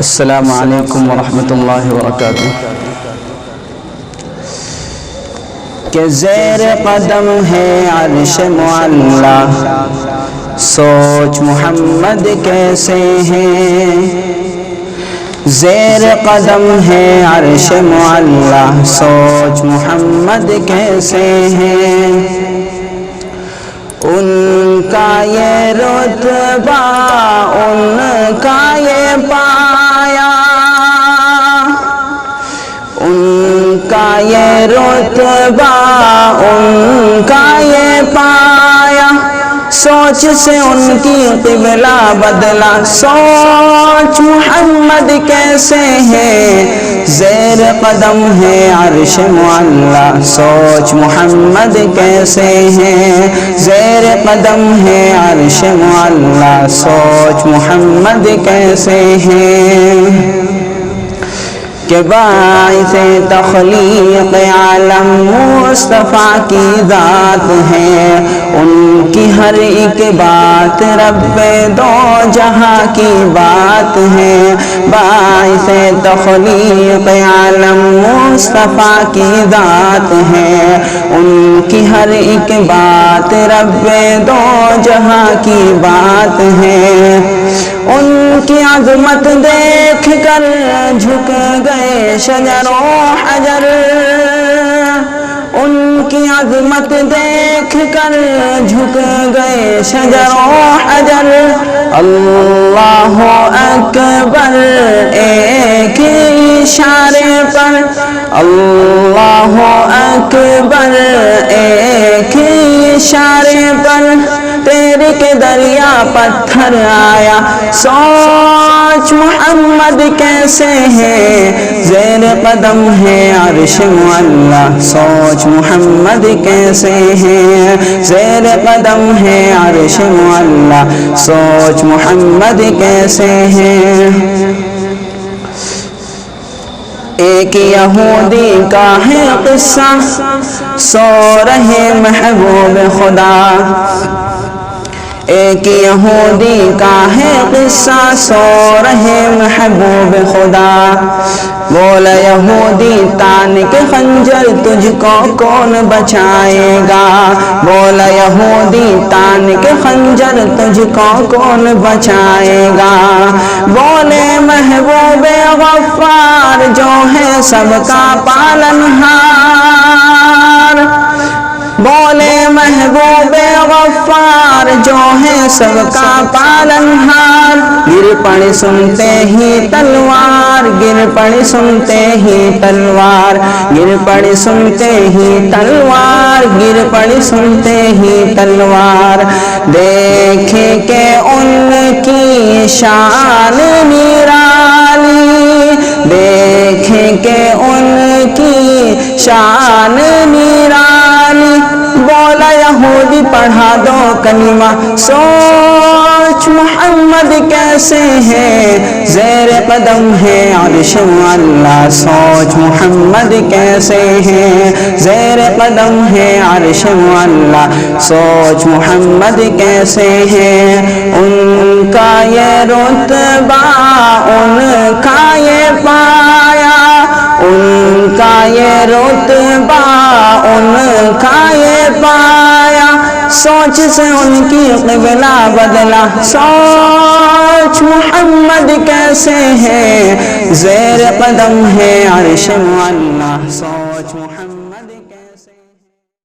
السلام علیکم ورحمۃ اللہ وبرکاتہ۔ کہ زیر قدم ہے عرش معلا، سوچ محمد کیسے ہیں۔ زیر قدم ہے عرش معلا، سوچ محمد کیسے ہیں۔ ان کا یہ رتبہ، ان کا یہ پایا، ان کا یہ رتبہ، ان کا یہ پایا، سوچ سے ان کی قبلہ بدلا، سوچ محمد کیسے ہیں۔ زیر قدم ہے عرش معلا، سوچ محمد کیسے ہیں۔ زیر قدم ہے عرش معلا، سوچ محمد کیسے ہیں۔ کہ باعث تخلیق عالم مصطفیٰ کی ذات ہے، ان کی ہر ایک بات رب دو جہاں کی بات ہے۔ باعث تخلیق عالم مصطفیٰ کی ذات ہے، ان کی ہر ایک بات رب دو جہاں کی بات ہے۔ ان کی عظمت دیکھ کر جھک گئے شجر و حجر، ان کی عظمت دیکھ کر جھک گئے شجر و حجر۔ اللہ اکبر ایک اشارے پر، اللہ اکبر ایک اشارے پر، تیرے کے دریا پتھر آیا، سوچ محمد کیسے ہے۔ زیر قدم ہے عرش معلا، سوچ محمد کیسے ہے۔ زیر قدم ہے عرش معلا، سوچ محمد کیسے ہے۔ ایک یہودی کا ہے قصہ، سو رہے محبوب خدا۔ ایک یہودی کا ہے قصہ، سو رہے محبوب خدا۔ بولا یہودی تان کے خنجر، تجھ کو کون بچائے گا۔ بولا یہودی تان کے خنجر، تجھ کو کون بچائے گا۔ بولے محبوب غفار جو ہے سب کا پالنہار، بولے محبوب غفار جو ہے سب کا پالنہار۔ گر پڑی سنتے ہی تلوار، گر پڑی سنتے ہی تلوار، گر پڑی سنتے ہی تلوار، گر پڑی سنتے ہی تلوار۔ دیکھے کہ ان کی شان نرالی، دیکھے کہ ان کی شان نرالی۔ بولا یہودی پڑھا دو کلمہ، سوچ محمد کیسے ہے۔ زیر قدم ہے عرش معلا، سوچ محمد کیسے ہے۔ زیر قدم ہے عرش معلا، سوچ محمد کیسے ہے۔ ان کا یہ رتبہ، ان کا یہ پایا، ان کا یہ رتبہ، ان کا یہ پایا، سوچ سے ان کی قبلہ بدلا، سوچ محمد کیسے ہے۔ زیر قدم ہے عرش معلا، سوچ محمد کیسے